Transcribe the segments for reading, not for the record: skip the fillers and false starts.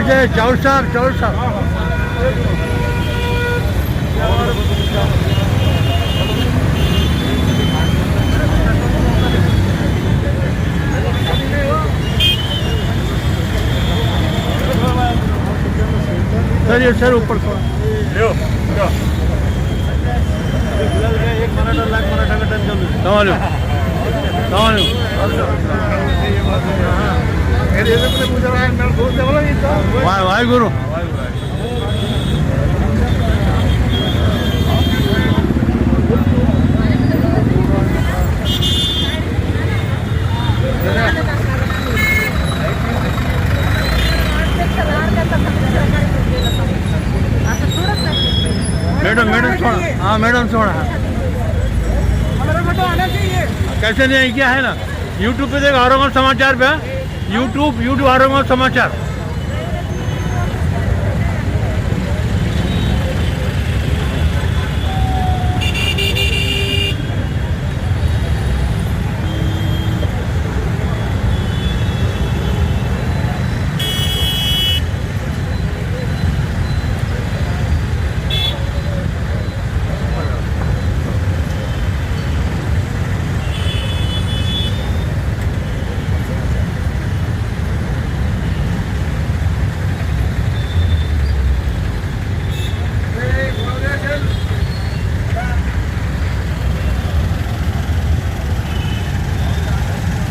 जय चाउर साहब सर ये सर ऊपर एक मराठा लाख मराठा का टन चालू वाहेगुरु मैडम छोड़ा हाँ मैडम छोड़ा कैसे नहीं क्या है ना यूट्यूब पे देखो औरंगाबाद समाचार पे यूट्यूब औरंगाबाद समाचार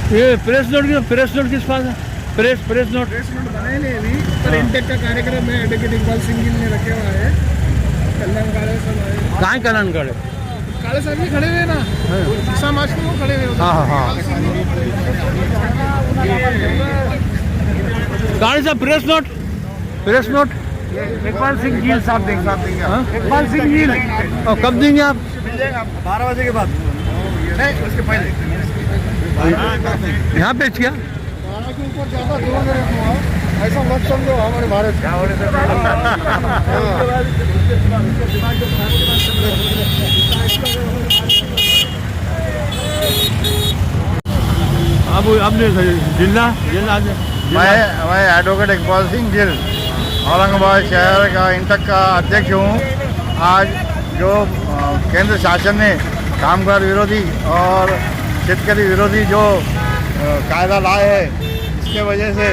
ये प्रेस नोट किस पास है प्रेस नोट बनाए नहीं अभी पर इंटेक का कार्यक्रम है एडवोकेट इकबाल सिंह गिल ने रखे हुआ है कल्याण काले सब आए कहाँ कल्याण काले काले साहब भी खड़े हुए ना समाज में वो खड़े हुए हाँ गाड़ी साहब प्रेस नोट इकबाल सिंह गिल साहब देंगे इकबाल सिंह गिल कब देंगे आप 12 बजे के बाद नहीं उसके पहले यहाँ पे क्या 12 के ऊपर ज़्यादा जोर में रखूँगा ऐसा मत समझो हमारे भारत अब जिला मैं एडवोकेट इकबाल सिंह गिल औरंगाबाद शहर का इंटक का अध्यक्ष हूँ। आज जो केंद्र शासन ने कामगार विरोधी और शेतकरी विरोधी जो कायदा लाए है इसके वजह से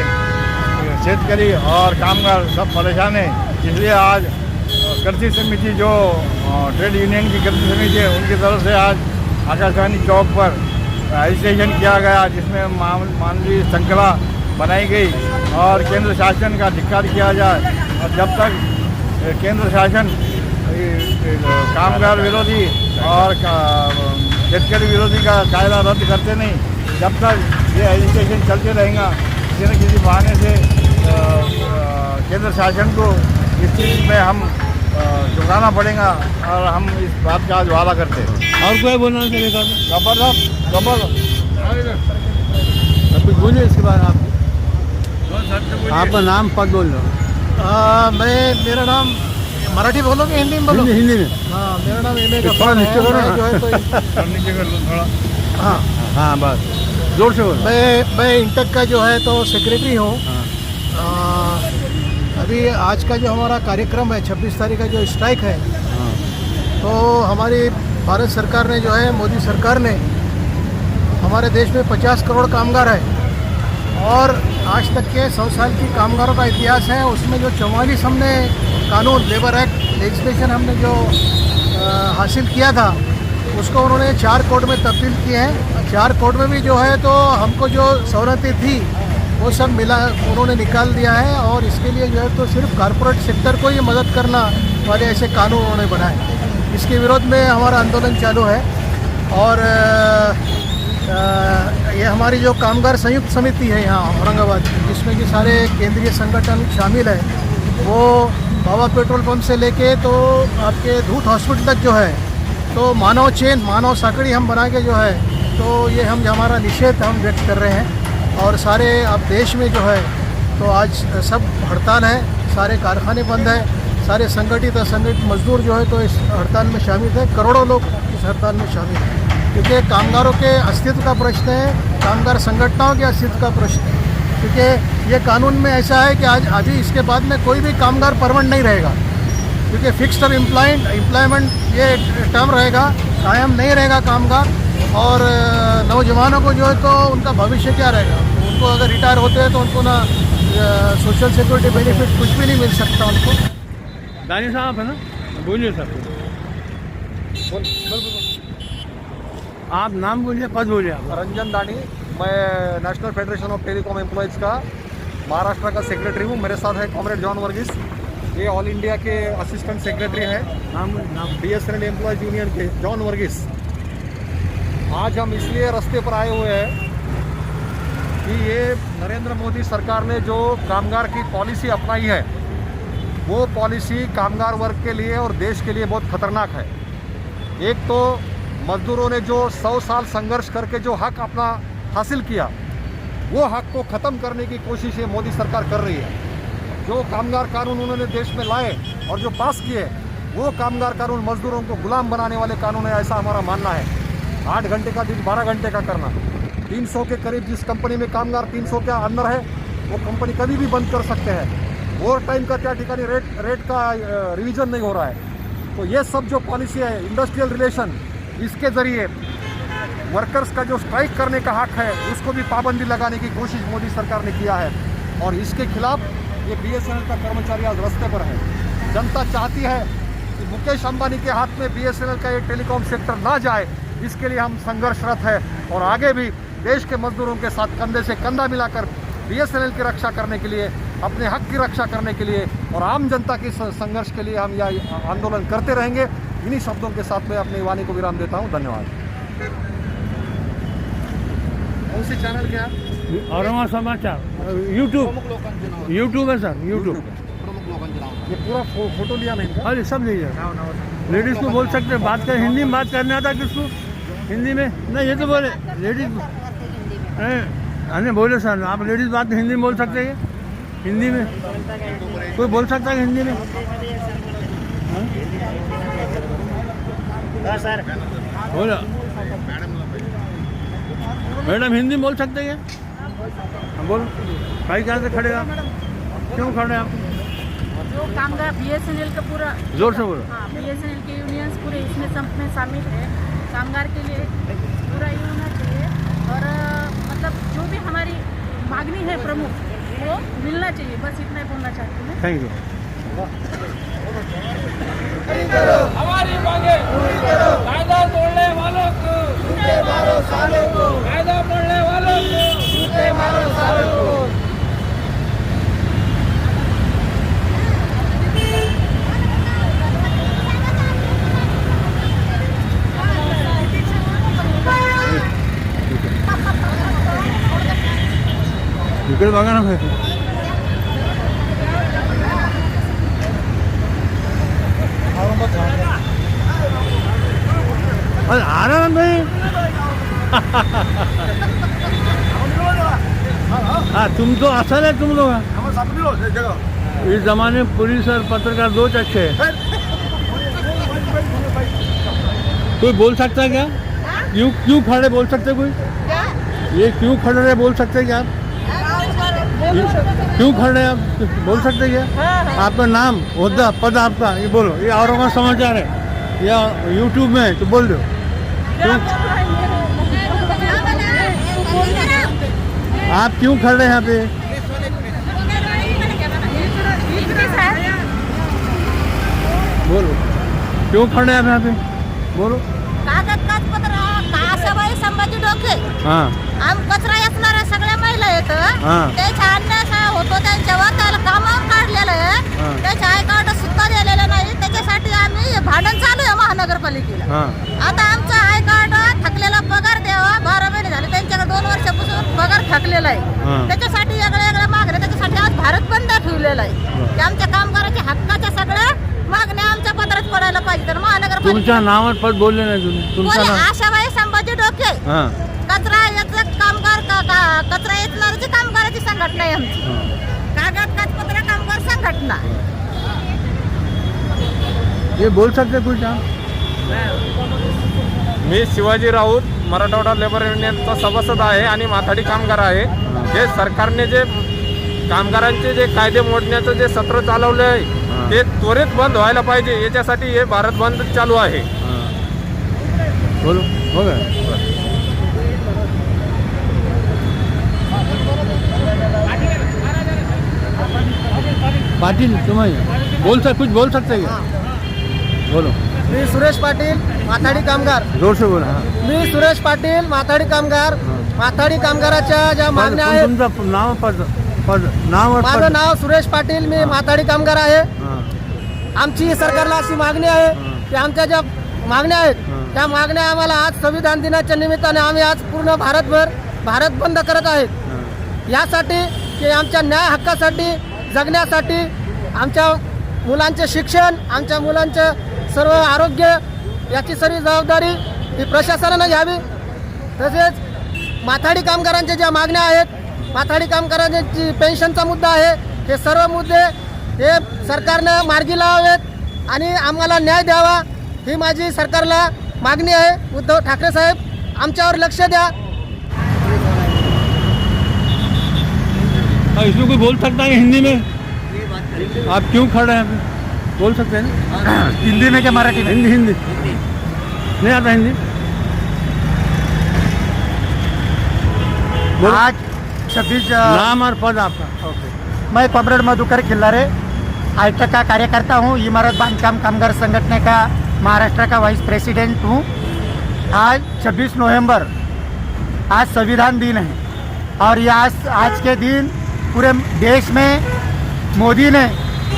शेतकरी और कामगार सब परेशान है। इसलिए आज कृषि समिति जो ट्रेड यूनियन की कृषि समिति है उनकी तरफ से आज आकाशवाणी चौक पर रजिस्ट्रेशन किया गया जिसमें मानवीय श्रृंखला बनाई गई और केंद्र शासन का धिक्कार किया जाए और जब तक केंद्र शासन कामगार विरोधी और शेतकरी विरोधी का कायदा रद्द करते नहीं जब तक ये एजुकेशन चलते रहेगा किसी न किसी बहाने से केंद्र शासन को इस चीज़ में हम झुकाना पड़ेगा और हम इस बात का आज वादा करते हैं। और कोई बोलना चाहिए गब्बर कुछ बोलिए इसके बाद आपका नाम पद बोल रहे मेरा नाम मराठी बोलोगे हिंदी में बोलो हिंदी में हाँ मेरा नाम एम ए थोड़ा नीचे करो ना। जो है तो हाँ बस जोर से बोलो मैं इंटक का जो है तो सेक्रेटरी हूँ। अभी आज का जो हमारा कार्यक्रम है 26 तारीख का जो स्ट्राइक है तो हमारी भारत सरकार ने जो है मोदी सरकार ने हमारे देश में 50 करोड़ कामगार है और आज तक के 100 साल की कामगारों का इतिहास है। उसमें जो 44 हमने कानून लेबर एक्ट लेजिस्लेशन हमने जो हासिल किया था उसको उन्होंने 4 कोड में तब्दील किए हैं। 4 कोड में भी जो है तो हमको जो सहूलतें थी वो सब मिला उन्होंने निकाल दिया है और इसके लिए जो है तो सिर्फ कॉरपोरेट सेक्टर को ही मदद करना वाले ऐसे कानून उन्होंने बनाए। इसके विरोध में हमारा आंदोलन चालू है और ये हमारी जो कामगार संयुक्त समिति है यहाँ औरंगाबाद जिसमें कि सारे केंद्रीय संगठन शामिल है वो बाबा पेट्रोल पंप से लेके तो आपके धूत हॉस्पिटल तक जो है तो मानव साकड़ी हम बना के जो है तो ये हम हमारा निषेध हम व्यक्त कर रहे हैं और सारे अब देश में जो है तो आज सब हड़ताल है, सारे कारखाने बंद है, सारे संगठित असंगठित मजदूर जो है तो इस हड़ताल में शामिल है। करोड़ों लोग इस हड़ताल में शामिल हैं क्योंकि कामगारों के अस्तित्व का प्रश्न है, कामगार संगठनों के अस्तित्व का प्रश्न है। क्योंकि ये कानून में ऐसा है कि आज अभी इसके बाद में कोई भी कामगार परमानेंट नहीं रहेगा, क्योंकि फिक्स टर्म एम्प्लॉयमेंट ये टर्म रहेगा, कायम नहीं रहेगा कामगार। और नौजवानों को जो है तो उनका भविष्य क्या रहेगा, उनको अगर रिटायर होते हैं तो उनको ना सोशल सिक्योरिटी बेनिफिट कुछ भी नहीं मिल सकता उनको। दानी साहब है ना, बोलिए सर, आप नाम बोलिए, पद बोलिए आप। रंजन दानी, मैं national federation of telecom employees का महाराष्ट्र का सेक्रेटरी हूँ। मेरे साथ है कॉमरेड जॉन वर्गीस, ये ऑल इंडिया के असिस्टेंट सेक्रेटरी हैं, नाम BSNL एम्प्लॉयज़ यूनियन के जॉन वर्गीस। आज हम इसलिए रास्ते पर आए हुए हैं कि ये नरेंद्र मोदी सरकार ने जो कामगार की पॉलिसी अपनाई है, वो पॉलिसी कामगार वर्ग के लिए और देश के लिए बहुत खतरनाक है। एक तो मजदूरों ने जो 100 साल संघर्ष करके जो हक अपना हासिल किया, वो हक को ख़त्म करने की कोशिश ये मोदी सरकार कर रही है। जो कामगार कानून उन्होंने देश में लाए और जो पास किए, वो कामगार कानून मजदूरों को गुलाम बनाने वाले कानून है, ऐसा हमारा मानना है। 8 घंटे का दिन 12 घंटे का करना, 300 के करीब जिस कंपनी में कामगार 300 के अंदर है, वो कंपनी कभी भी बंद कर सकते हैं। ओवर टाइम का क्या ठिकानी रेट का रिवीजन नहीं हो रहा है। तो ये सब जो पॉलिसी है, इंडस्ट्रियल रिलेशन, इसके ज़रिए वर्कर्स का जो स्ट्राइक करने का हक है, उसको भी पाबंदी लगाने की कोशिश मोदी सरकार ने किया है। और इसके खिलाफ ये BSNL का कर्मचारी आज रास्ते पर है। जनता चाहती है कि मुकेश अंबानी के हाथ में BSNL का ये टेलीकॉम सेक्टर ना जाए, इसके लिए हम संघर्षरत है और आगे भी देश के मजदूरों के साथ कंधे से कंधा मिलाकर BSNL की रक्षा करने के लिए, अपने हक की रक्षा करने के लिए और आम जनता के संघर्ष के लिए हम यह आंदोलन करते रहेंगे। इन्हीं शब्दों के साथ मैं अपनी वाणी को विराम देता हूँ। धन्यवाद। कौन सी चैनल क्या? औरंगाबाद समाचार, यूट्यूब है सर, यूट्यूब। ये पूरा फोटो लिया नहीं इनका? अरे सब लीजिए। लेडीज़ को बोल सकते हैं, बात कर, हिंदी में बात करने आता किसको? हिंदी में नहीं, ये तो बोले लेडीज़, अरे बोले सर, आप लेडीज़ बात हिंदी में बोल सकते हैं? हिंदी में कोई बोल सकता है हिंदी में? सर बोलो मैडम, हिंदी में बोल सकते हैं? हम बोलो भाई, कहाँ से खड़े आप, क्यों खड़े आप? जो कामगार BSNL का पूरा जोर से बोलो। हाँ, BSNL के यूनियंस पूरे इसमें सब में शामिल है। कामगार के लिए पूरा ये होना चाहिए और मतलब जो भी हमारी मांगनी है प्रमुख, वो मिलना चाहिए। बस इतना ही बोलना चाहती हूँ। Thank you. हमारी मांगे कायदा तोड़ने वालों को कायदा तोड़ने वालों को इकडे बघा ना भाई, अरे आ रहा ना भाई। हाँ, तुम तो असल है, तुम लोग इस जमाने में पुलिस और पत्रकार दो अच्छे हैं। कोई बोल सकता है क्या? क्यों खड़े बोल सकते कोई? ये क्यों खड़े रहे बोल सकते क्या आप? क्यों खड़े हैं आप, बोल सकते क्या? आपका नाम, ओहदा, पद आपका, ये बोलो। ये औरंगाबाद समाचार है या यूट्यूब में है तो बोल दो। आप क्यों खड़े हैं यहाँ पे? बोलो क्यों खड़े हैं आप यहाँ पे, बोलो। संभाजी डोके, हां, आम कचरा असणाऱ्या सगळ्या महिला आहेत, त्याच्या अन्याय होतो त्यांच्यावर, त्याला कामावर काढलेलं आहे, त्याचे आय कार्ड सुद्धा दिलेलं नाही. त्याच्यासाठी आम्ही भांडण चालू आहे महानगरपालिकेला. आता आमचा आय कार्ड थकलेला पगार द्यावा, 12 महिने झाले त्यांच्याकडे, 2 वर्षापासून पगार थकलेला आहे. त्याच्यासाठी वेगळ्या मागण्या, त्याच्यासाठी आज भारत बंद ठेवलेला आहे की आमच्या कामगाराच्या हक्काच्या सगळ्या मागण्या आमच्या पत्रात पडायला पाहिजे. तर महानगरपालिका, तुमच्या नावात पद बोलले नाही तुम्ही, तुमचं नाव? आशाबाई संभाजी डोके, कचरा याचं कामगार कचरा येणाऱ्याची कामगाराची संघटना आहे आमची, कागद कागदपत्र कामगार संघटना. ये बोल सकते कुछ आप? मी शिवाजी राऊत, मराठवाडा लेबर युनियनचा सभासद आहे आणि माथाडी कामगार आहे. जे सरकारने जे कामगारांचे जे कायदे मोडण्याचं जे सत्र चालवलं आहे ते त्वरित बंद व्हायला पाहिजे. याच्यासाठी हे भारत बंद चालू आहे. बोलो हो गया. पाटिल तुम्हारे कुछ बोल सकते क्या? बोलो. मी सुरेश पाटील, माथाडी कामगार. जोर से बोला. मी सुरेश पाटील, माथाडी कामगार. माथाडी कामगाराच्या ज्या मागण्या आहेत. तुमचं नाव पद नाव. माझं नाव सुरेश पाटील, मी माथाडी कामगार आहे. आमची सरकारला अशी मागणी आहे की आमच्या ज्या मागण्या आहेत त्या मागण्या आम्हाला आज संविधान दिनाच्या निमित्ताने आम्ही आज पूर्ण भारत बंद करत आहेत. यासाठी की आमच्या न्याय हक्कासाठी जगण्यासाठी, आमच्या मुलांचे शिक्षण, आमच्या मुलांचं सर्व आरोग्य याची सर्व जबाबदारी ही प्रशासनानं घ्यावी. तसेच माथाडी कामगारांच्या ज्या मागण्या आहेत, माथाडी कामगारांची पेन्शनचा मुद्दा आहे, हे सर्व मुद्दे हे सरकारनं मार्गी लावावेत आणि आम्हाला न्याय द्यावा ही माझी सरकारला मागणी आहे. उद्धव ठाकरे साहेब आमच्यावर लक्ष द्या. इसमें कोई बोल सकता है हिंदी में? आप क्यों खड़े हैं? बोल सकते हैं ना हिंदी में क्या मराठी में? हिंदी नहीं आता हिंदी. बोलो. आज 26 नाम और पद आपका. मैं कॉमरेड मधुकर खिल्लारे आईटा का कार्यकर्ता हूँ. इमारत बांधकाम कामगार संगठन का महाराष्ट्र का वाइस प्रेसिडेंट हूँ. आज 26 नवंबर आज संविधान दिन है और ये आज के दिन पूरे देश में मोदी ने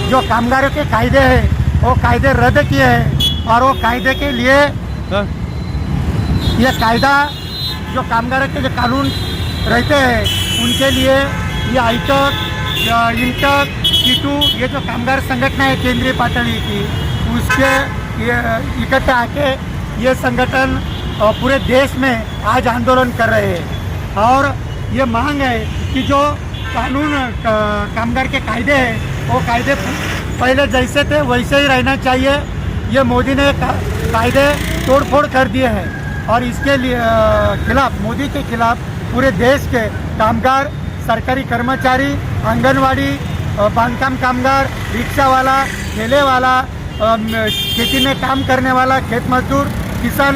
जो कामगारों के कायदे हैं वो कायदे रद्द किए हैं और वो कायदे के लिए ये कायदा जो कामगारों के जो कानून रहते हैं उनके लिए ये आईटक, इंटक, कीटू ये जो कामगार संगठन है केंद्रीय पातळी की उसके ये इकट्ठे आके ये संगठन पूरे देश में आज आंदोलन कर रहे हैं और ये मांग है कि जो कानून कामगार के कायदे हैं वो कायदे पहले जैसे थे वैसे ही रहना चाहिए. ये मोदी ने कायदे तोड़फोड़ कर दिए हैं और इसके लिए खिलाफ मोदी के खिलाफ पूरे देश के कामगार, सरकारी कर्मचारी, आंगनवाड़ी, बांधकाम कामगार, रिक्शा वाला, ठेले वाला, खेती में काम करने वाला, खेत मजदूर, किसान,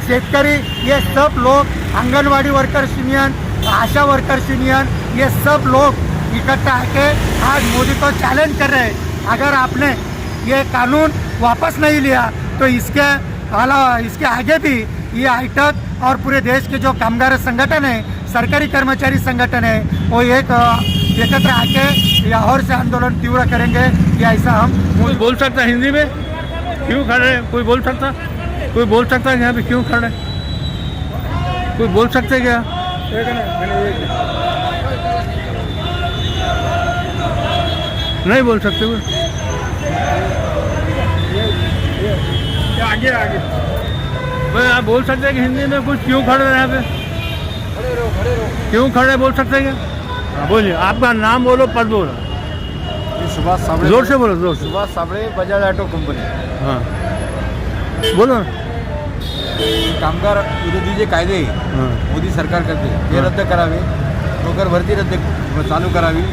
शेतकरी ये सब लोग, आंगनवाड़ी वर्कर्स यूनियन, आशा वर्कर्स यूनियन ये सब लोग इकट्ठा आके आज मोदी को चैलेंज कर रहे हैं. अगर आपने ये कानून वापस नहीं लिया तो इसके आगे भी ये आईटक और पूरे देश के जो कामगार संगठन है, सरकारी कर्मचारी संगठन है, वो एकत्र आके लाहौर से आंदोलन तीव्र करेंगे. ये ऐसा हम कोई बोल सकता है हिंदी में? क्यों खड़े हैं? कोई बोल सकता है यहाँ पे क्यों खड़े? कोई बोल सकते क्या? नहीं बोल सकते कोई. आगे भाई आप बोल सकते हैं कि हिंदी में कुछ क्यों खड़े हैं यहाँ पे? क्यों खड़े बोल सकते हैं क्या? बोलिए. आपका नाम बोलो, पद बोलो. सुभाष साबळे. जोर से बोलो. जोर से. Subhash Sable, Bajaj auto company. हाँ बोलो ना. कामगार विरोधी जे कायदे मोदी सरकार करते ते रद्द करावे. नोकर भरती रद्द चालू करावी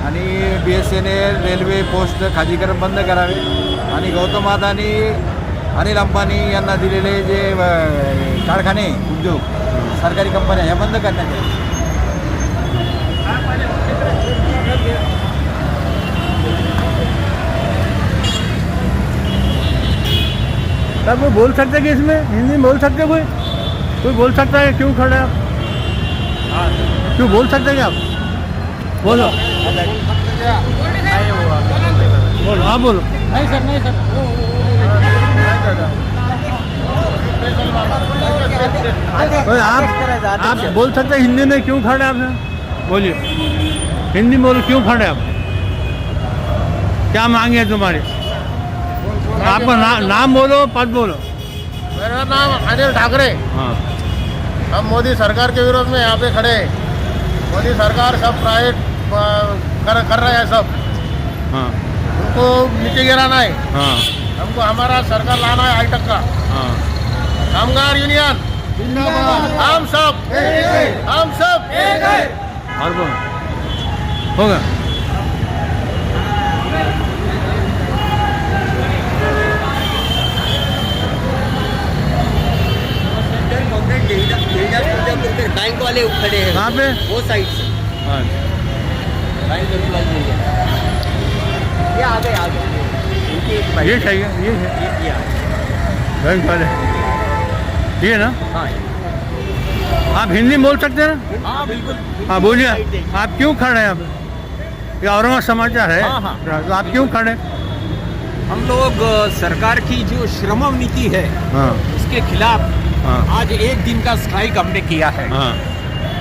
आणि BSNL, रेल्वे, पोस्ट खाजगीकरण बंद करावे आणि गौतम अदानी, अनिल अंबानी यांना दिलेले जे कारखाने, उद्योग, सरकारी कंपन्या ह्या बंद करण्यात याव्या. तब वो बोल सकते कि इसमें हिंदी में बोल सकते कोई बोल सकता है क्यों खड़े आप? क्यों बोल सकते क्या आप? बोलो. बोलो. हाँ बोलो. नहीं सर. आप बोल सकते हैं हिंदी में क्यों खड़े आप? बोलिए. हिंदी में बोलो क्यों खड़े आप? क्या मांगे है तुम्हारी? आपका नाम बोलो, पद बोलो. मेरा नाम अनिल ठाकरे. हाँ. हम मोदी सरकार के विरोध में यहाँ पे खड़े हैं. मोदी सरकार सब प्राइवेट कर रहे हैं सब. हाँ. उनको नीचे गिराना है. हाँ. हमको हमारा सरकार लाना है हाईटेक का. हाँ. कामगार यूनियन हम सब और बोलो होगा। बैंक वाले खड़े हैं कहाँ पे? वो साइड से हाँ बैंक एम्प्लॉय नहीं है। ये आ गए इनकी एक बाइक ये चाहिए, ये है ये आ गए। बैंक वाले, ये ना। हाँ आप हिंदी में बोल सकते हैं ना? हाँ बिल्कुल। हाँ बोलिए, आप क्यों खड़े हैं यहाँ पे? ये औरंगाबाद समाचार है। हाँ, हाँ। तो आप क्यों खड़े? हम लोग सरकार की जो श्रम नीति है हाँ उसके खिलाफ हाँ आज एक दिन का स्ट्राइक हमने किया है। हाँ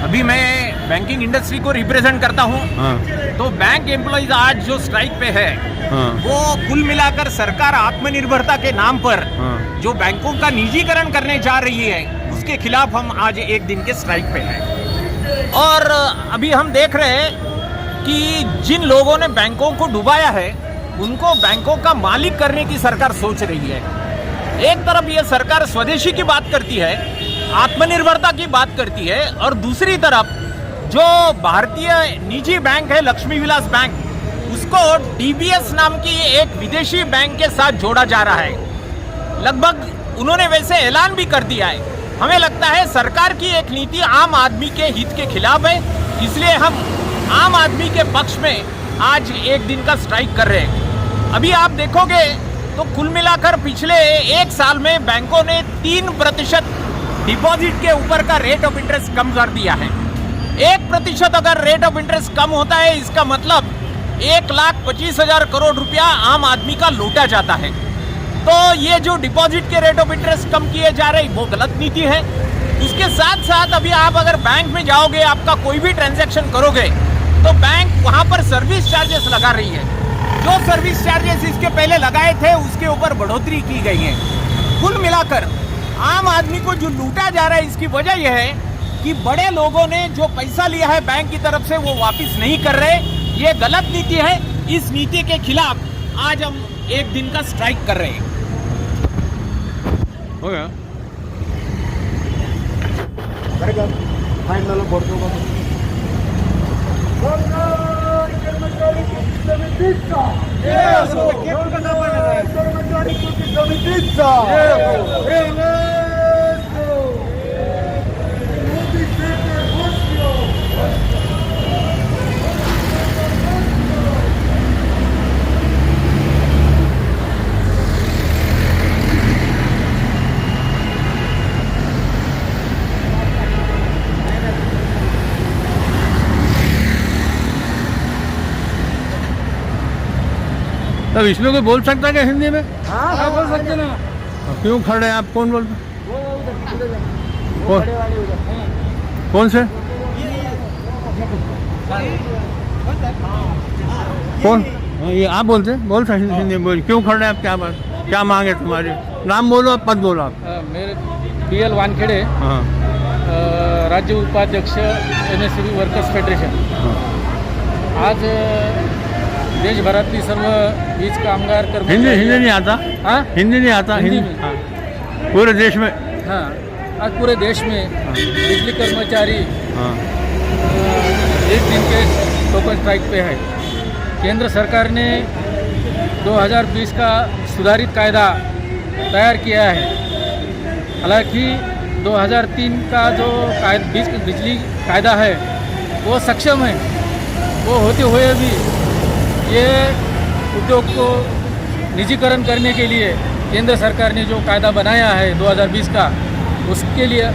अभी मैं बैंकिंग इंडस्ट्री को रिप्रेजेंट करता हूँ। हाँ तो बैंक एम्प्लॉइज आज जो स्ट्राइक पे है हाँ वो कुल मिलाकर सरकार आत्मनिर्भरता के नाम पर हाँ। जो बैंकों का निजीकरण करने जा रही है उसके खिलाफ हम आज एक दिन के स्ट्राइक पे हैं। और अभी हम देख रहे हैं कि जिन लोगों ने बैंकों को डुबाया है उनको बैंकों का मालिक करने की सरकार सोच रही है। एक तरफ ये सरकार स्वदेशी की बात करती है, आत्मनिर्भरता की बात करती है, और दूसरी तरफ जो भारतीय निजी बैंक है लक्ष्मी विलास बैंक, उसको डीबीएस नाम की एक विदेशी बैंक के साथ जोड़ा जा रहा है। लगभग उन्होंने वैसे ऐलान भी कर दिया है। हमें लगता है सरकार की एक नीति आम आदमी के हित के खिलाफ है, इसलिए हम आम आदमी के पक्ष में आज एक दिन का स्ट्राइक कर रहे हैं। अभी आप देखोगे तो कुल मिलाकर पिछले एक साल में बैंकों ने 3% डिपॉजिट के ऊपर का रेट ऑफ इंटरेस्ट कम कर दिया है। 1% अगर रेट ऑफ इंटरेस्ट कम होता है इसका मतलब 1,25,000 करोड़ रुपया आम आदमी का लूटा जाता है। तो ये जो डिपॉजिट के रेट ऑफ इंटरेस्ट कम किए जा रहे वो गलत नीति है। उसके साथ साथ अभी आप अगर बैंक में जाओगे, आपका कोई भी ट्रांजैक्शन करोगे तो बैंक वहां पर सर्विस चार्जेस लगा रही है। जो सर्विस चार्जेस इसके पहले लगाए थे उसके ऊपर बढ़ोतरी की गई है। कुल मिलाकर आम आदमी को जो लूटा जा रहा है इसकी वजह यह है कि बड़े लोगों ने जो पैसा लिया है बैंक की तरफ से वो वापस नहीं कर रहे। ये गलत नीति है। इस नीति के खिलाफ आज हम एक दिन का स्ट्राइक कर रहे हैं। हो गया। तब इसमें कोई बोल सकता है क्या हिंदी में? हाँ बोल सकते ना। क्यों खड़े हैं आप? कौन बोलते? कौन से? कौन? ये आप बोलते? बोल सकते हिंदी में बोल। क्यों खड़े हैं आप? क्या बात, क्या मांगे तुम्हारी? नाम बोलो, आप पद बोलो आप। मेरे PL वानखेड़े, हाँ राज्य उपाध्यक्ष NSCB वर्कर्स फेडरेशन। आज देश भरातली सर्व वीज कामगार हिंदी नहीं आता? हाँ हिंदी नहीं आता? हिंदी में। हाँ। पूरे देश में? हाँ, आज पूरे देश में बिजली कर्मचारी हाँ एक दिन के टोकन स्ट्राइक पे है। केंद्र सरकार ने 2020 का सुधारित कायदा तैयार किया है। हालांकि 2003 का जो बिजली कायदा है वो सक्षम है। वो होते हुए भी ये उद्योग को निजीकरण करने के लिए केंद्र सरकार ने जो कायदा बनाया है 2020 का, उसके लिए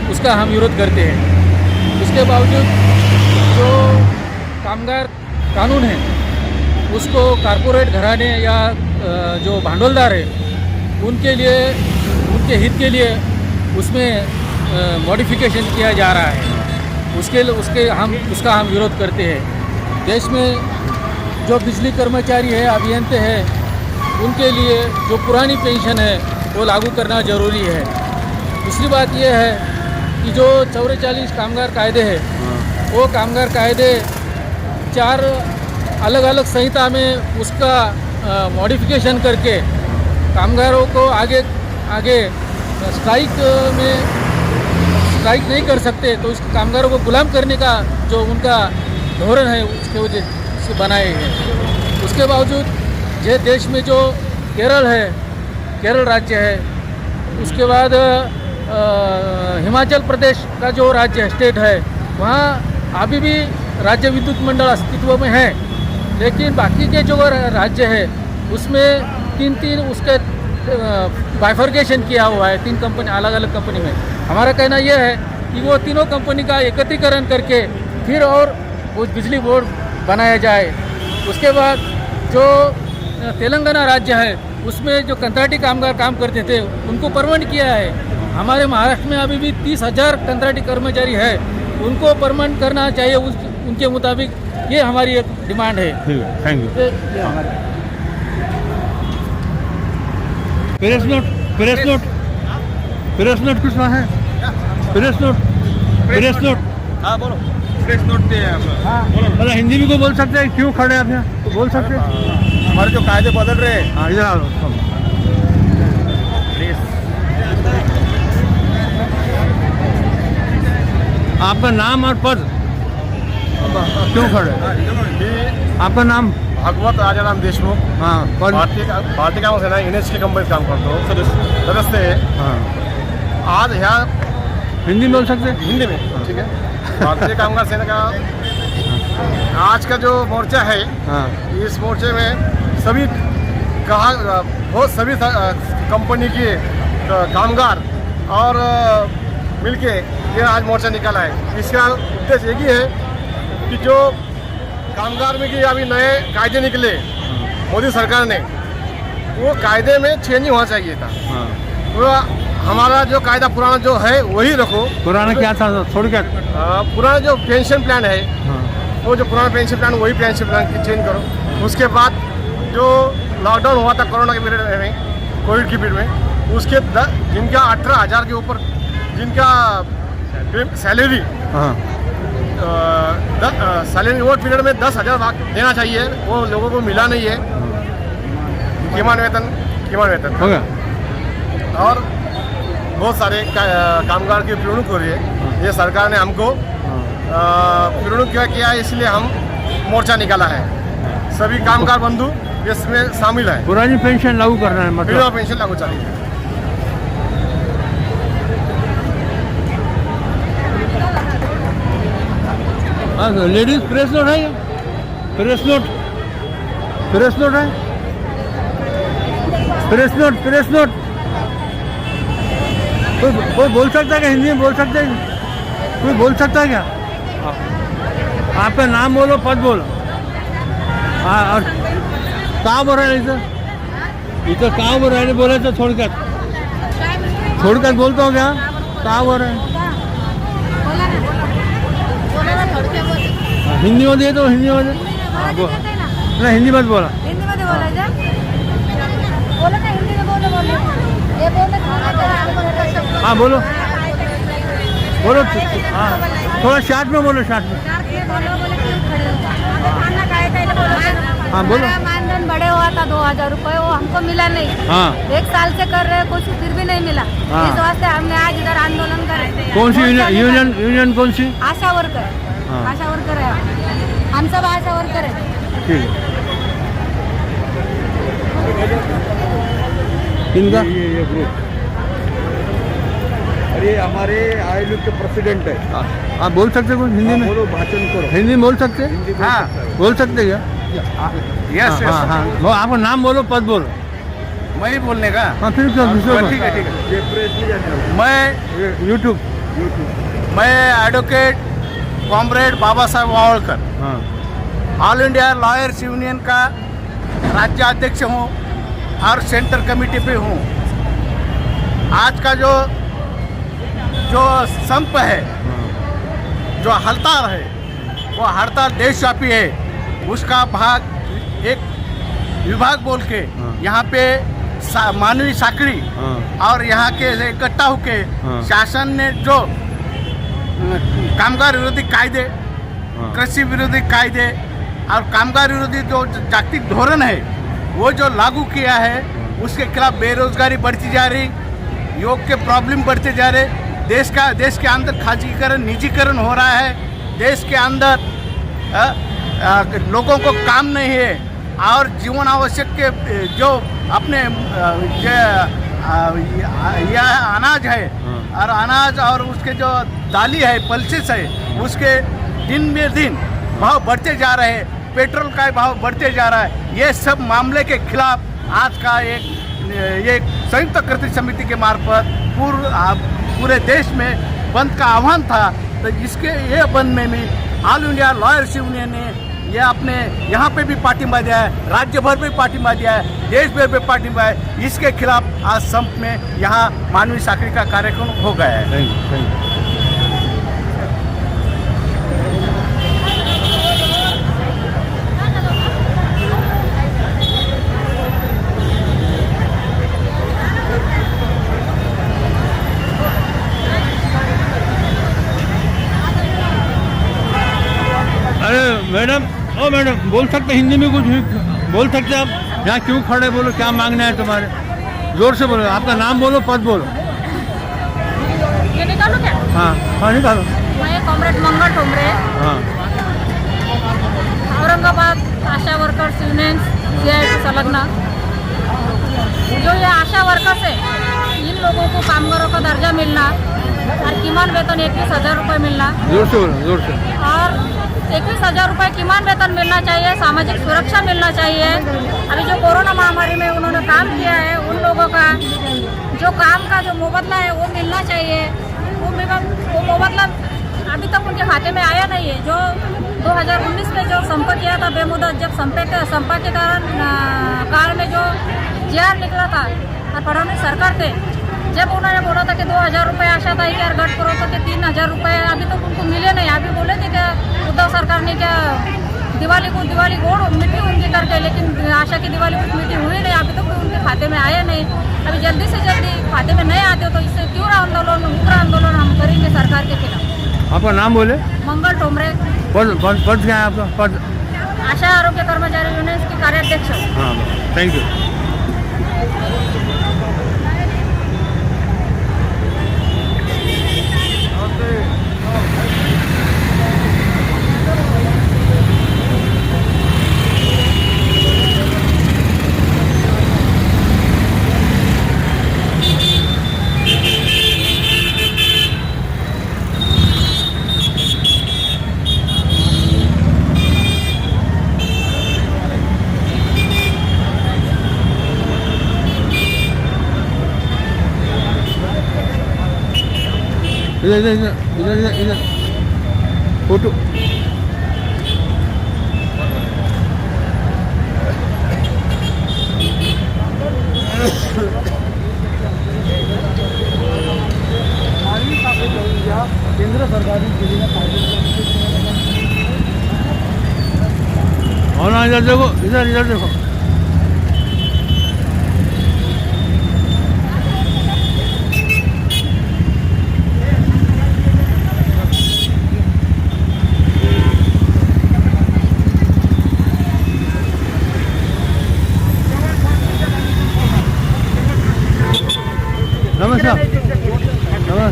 उसका हम विरोध करते हैं। उसके बावजूद जो कामगार कानून है उसको कारपोरेट घराने या जो भांडवलदार है उनके लिए, उनके हित के लिए उसमें मॉडिफिकेशन किया जा रहा है। उसका हम विरोध करते हैं। देश में जो बिजली कर्मचारी है, अभियंते हैं, उनके लिए जो पुरानी पेंशन है वो लागू करना जरूरी है। दूसरी बात यह है कि जो 44 कामगार कायदे हैं वो कामगार कायदे 4 अलग अलग संहिता में उसका मॉडिफिकेशन करके कामगारों को आगे स्ट्राइक में स्ट्राइक नहीं कर सकते, तो इस कामगारों को गुलाम करने का जो उनका धोरण है उसके वजह से बनाए हैं। उसके बावजूद ये देश में जो केरल है, केरल राज्य है, उसके बाद हिमाचल प्रदेश का जो राज्य है, स्टेट है, वहाँ अभी भी राज्य विद्युत मंडल अस्तित्व में है, लेकिन बाकी के जो राज्य है उसमें तीन उसके बाइफर्केशन किया हुआ है, 3 कंपनी, अलग अलग कंपनी में। हमारा कहना यह है कि वो तीनों कंपनी का एकत्रीकरण करके फिर और उस बिजली बोर्ड बनाया जाए। उसके बाद जो तेलंगाना राज्य है उसमें जो कंत्राटी कामगार काम करते थे उनको परमानेंट किया है। हमारे महाराष्ट्र में अभी भी 30,000 कंत्राटी कर्मचारी है, उनको परमानेंट करना चाहिए उनके मुताबिक, ये हमारी एक डिमांड है। Thank you. प्रेस नोट कुछ ना है? प्रेस नोट हाँ बोलो, प्रेस नोट दे मतलब हिंदी में को बोल सकते हैं, क्यों खड़े हैं आप यहाँ? तो बोल सकते हैं हमारे जो कायदे बदल रहे हैं। हाँ, इधर आओ। आपका नाम और पद, क्यों खड़े? आपका नाम? भागवत राजाराम देशमुख। हाँ, पद? भारतीय काम सेना NHK कंपनीत काम करतो, सदस्य आहे। हाँ, आज ह्या हिंदी में बोल सकते हैं? हिंदी में, ठीक है। भारतीय कामगार सेना का आज का जो मोर्चा है, हाँ, इस मोर्चे में सभी सभी कंपनी के कामगार और मिलके ये आज मोर्चा निकाला है। इसका उद्देश्य एक ही है कि जो कामगार में कि अभी नए कायदे निकले मोदी सरकार ने, वो कायदे में चेंज होना चाहिए था। हाँ। वो हमारा जो कायदा पुराना जो है वही रखो। पुराना क्या था? छोड़ क्या? पुराना जो पेंशन प्लान है, हाँ, वो जो पुराना पेंशन प्लान वही पेंशन प्लान चेंज करो। उसके बाद जो लॉकडाउन हुआ था कोरोना के पीरियड में, कोविड की पीरियड में, उसके जिनका 18,000 के ऊपर जिनका सैलरी, हाँ, सैलरी वो पीरियड में 10,000 देना चाहिए, वो लोगों को मिला नहीं है। किमान वेतन हो गया। और बहुत सारे कामगार की पीड़ुक हो रही है। ये सरकार ने हमको पीड़ुक क्या किया है, इसलिए हम मोर्चा निकाला है। सभी कामगार बंधु इसमें शामिल है। पुरानी पेंशन लागू करना है, मतलब पेंशन लागू चाहिए। लेडीज प्रेस नोट है? प्रेस नोट है? प्रेस नोट कोई बोल सकता है क्या? हिंदी में बोल सकते हैं? कोई बोल सकता है क्या? आपका नाम बोलो, पद बोलो। हाँ, और कहाँ बोल रहे हैं इधर कहाँ बोल रहे हैं? बोले तो छोड़कर बोलता हो क्या? कहाँ बोल रहे हैं? हिंदी में दे दो, हिंदी में दे। नहीं, हिंदी मत बोला। हिंदी मध्ये बोलायचं, बोला ना, हिंदी में बोलो ये बोलो। हाँ बोलो, हाँ, थोड़ा शार्ट में बोलो, शार्ट में। हाँ बोलो। मानधन बढ़े हुआ था 2,000 रुपये, वो हमको मिला नहीं। हाँ, 1 साल से कर रहे कुछ, फिर भी नहीं मिला। हाँ। इस वास्ते हमने आज इधर आंदोलन करे। कौन सी यूनियन कौन सी? आशा वर्कर। हाँ। आशा वर्कर है हम सब, आशा वर्कर है। ठीक है। किनका? ये ग्रुप, अरे हमारे आईएलओ के प्रेसिडेंट है। आप बोल सकते हो हिंदी में? बोलो, भाषण करो। हिंदी में बोल सकते हैं? हाँ, बोल सकते क्या? यस, हाँ, हाँ, वो आपका नाम बोलो, पद बोलो। मैं ही बोलने का। हाँ, फिर क्या दूसरे को? ठीक है। मैं यूट्यूब। मैं एडवोकेट कॉमरेड बाबा साहब वावड़कर, हाँ, ऑल इंडिया लॉयर्स यूनियन का राज्य अध्यक्ष हूँ और सेंटर कमेटी पे हूँ। आज का जो संप है, जो हड़ताल है, वो हड़ताल देशव्यापी है। उसका भाग एक विभाग बोल के यहाँ पे मानवी साखड़ी और यहाँ के इकट्ठा होके शासन ने जो कामगार विरोधी कायदे, कृषि विरोधी कायदे और कामगार विरोधी जो जागतिक धोरण है वो जो लागू किया है, उसके खिलाफ बेरोजगारी बढ़ती जा रही, योग के प्रॉब्लम बढ़ते जा रहे, देश के अंदर खाजीकरण, निजीकरण हो रहा है। देश के अंदर लोगों को काम नहीं है और जीवन आवश्यक के जो अपने यह अनाज है और अनाज और उसके जो दाली है, पल्सेस है, उसके दिन में दिन भाव बढ़ते जा रहे हैं। पेट्रोल का भाव बढ़ते जा रहा है। ये सब मामले के खिलाफ आज का एक संयुक्त कृषि समिति के मार्फत पूरे देश में बंद का आह्वान था। तो इसके ये बंद में भी ऑल इंडिया लॉयर्स यूनियन ने ये अपने यहाँ पे भी पार्टिंबा दिया है, राज्य भर में पार्टिंबा दिया है, देश भर में पार्टिंबा है। इसके खिलाफ आज संप में यहाँ मानवीय साखरी का कार्यक्रम हो गया है। Thank you. अरे मैडम, ओ मैडम, बोल सकते हिंदी में कुछ बोल सकते आप? यहाँ क्यों खड़े, बोलो क्या मांगना है तुम्हारे? जोर से बोलो, आपका नाम बोलो, पद बोलो। ये निकालो क्या? हाँ हाँ निकालो। मैं कॉमरेड मंगल टोमरे, हाँ औरंगाबाद आशा वर्कर्स यूनियन CIT संलग्न। जो ये आशा वर्कर्स है, इन लोगों को कामगारों का दर्जा मिलना और कीमान वेतन 21,000 रुपये मिलना, जोर से बोलो, जोर से। और 21,000 रुपये कीमान वेतन मिलना चाहिए, सामाजिक सुरक्षा मिलना चाहिए। अभी जो कोरोना महामारी में उन्होंने काम किया है, उन लोगों का जो काम का जो मुबदला है वो मिलना चाहिए। वो मुबदला अभी तक उनके खाते में आया नहीं है। जो 2019 में जो संप किया था बेमुदत, जब संपा के कारण काल में जो GR निकला था और फडणवीस सरकार थे, जब उन्होंने बोला था कि 2,000 रुपये आशा था कि यार गट करो, तो 3,000 रुपये अभी तक उनको मिले नहीं। अभी बोले थे कि उद्धव सरकार ने क्या दिवाली गोड़ मिट्टी उनकी करके, लेकिन आशा की दिवाली कुछ मिट्टी हुई नहीं, अभी तक उनके खाते में आया नहीं। अभी जल्दी से जल्दी खाते में नहीं आते तो इससे तीव्र आंदोलन, उग्र आंदोलन हम करेंगे सरकार के खिलाफ। आपका नाम बोले? मंगल टोमरे। पद क्या है आपका पद? आशा आरोग्य कर्मचारी यूनियन की कार्याध्यक्ष। हाँ, थैंक यू। इधर फोटो। केंद्र सरकारी और ना इधर देखो, इधर देखो।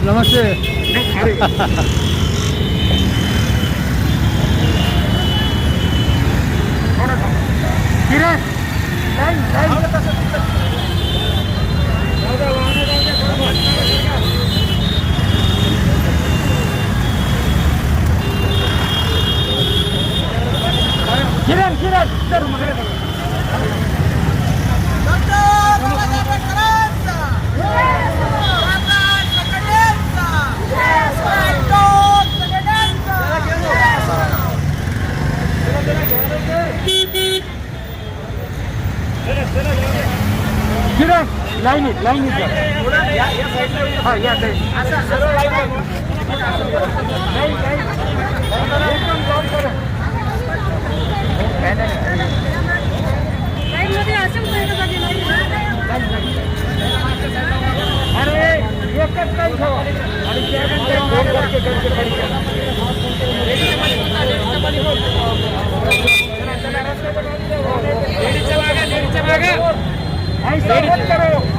नमस्ते। लाइन हाँ या अरे एकच काही ठेवा आणि फोन करके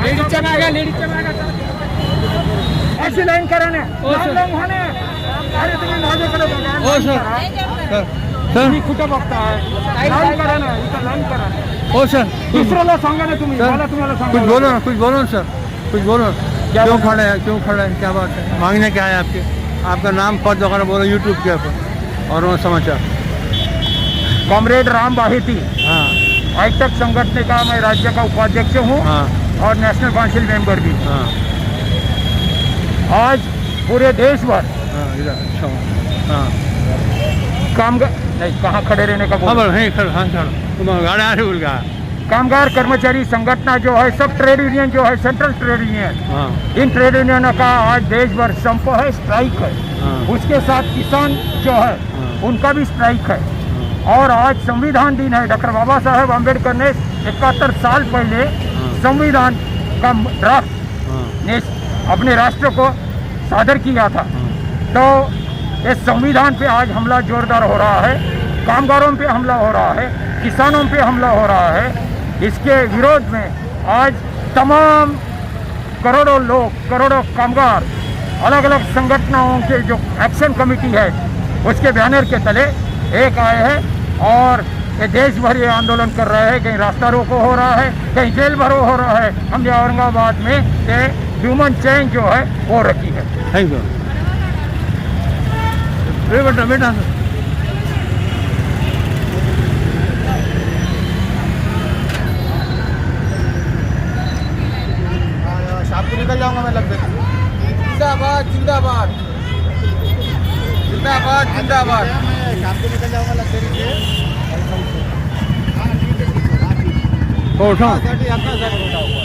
लेडीजच्या मागा अशी लाईन करा ना लाईन घ्या ना. अरे तुम्ही माझ्याकडे बघा. ओ सर सर सर तुम्ही कुठं बघताय लाईन करा ना इथं लाईन करा. ओ सर दुसऱ्याला सांगा ना तुम्ही सर मला तुम्हाला कुछ सांगा. बोलो ना, कुछ बोलो ना सर, कुछ बोलो ना. क्यों खड़े हैं, क्यों खड़े हैं, क्या बात है, मांगने क्या है आपके? आपका नाम पद वगैरह बोलो यूट्यूब के ऊपर और वो समाचार. कॉमरेड राम बाहेती हाँ आईटक संगठन का मैं राज्य का उपाध्यक्ष हूँ हाँ और नेशनल काउंसिल मेंबर भी. हाँ आज पूरे देश भर हाँ इधर अच्छा हाँ कामगार नहीं कहाँ खड़े रहने का हाँ बोलो. बोलो, हाँ खड़ो, हाँ खड़ो, तुम गाड़ी आ रही बोल का. कामगार कर्मचारी संगठन जो है सब ट्रेड यूनियन जो है सेंट्रल ट्रेड यूनियन हाँ इन ट्रेड यूनियनों का आज देश भर संप है स्ट्राइक है. हाँ उसके साथ किसान जो है उनका भी स्ट्राइक है. और आज संविधान दिन है. डॉक्टर बाबा साहेब आम्बेडकर ने 71 साल पहले संविधान का ड्राफ्ट हाँ अपने राष्ट्र को सादर किया था. तो इस संविधान पे आज हमला जोरदार हो रहा है. कामगारों पे हमला हो रहा है, किसानों पे हमला हो रहा है. इसके विरोध में आज तमाम करोड़ों लोग, करोड़ों कामगार अलग अलग संगठनों के जो एक्शन कमेटी है उसके बैनर के तले एक आए हैं और ये देश भर ये आंदोलन कर रहे हैं. कहीं रास्ता रोको हो रहा है, कहीं जेल भरो हो रहा है. हमने औरंगाबाद में ये ह्यूमन चेन जो है वो रखी है. Thank you. बेटा बेटा शाम को निकल जाऊंगा मैं लगभग. जिंदाबाद जिंदाबाद जिंदाबाद जिंदाबाद. शाम को निकल जाऊंगा लगभग से. तो उठाओ. अपना सर उठा हुआ.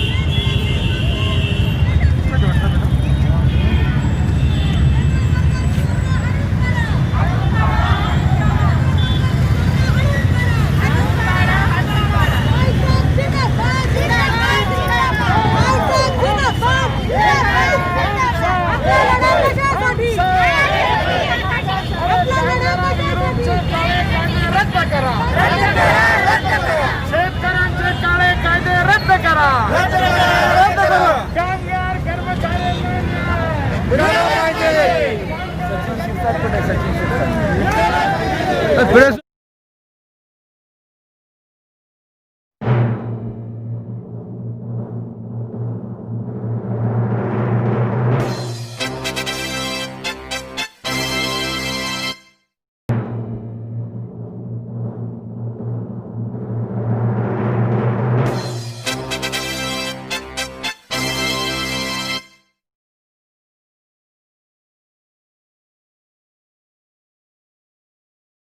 शेतकऱ्यांचे काळे कायदे रद्द करा. कामगार कर्मचाऱ्यांना प्रेस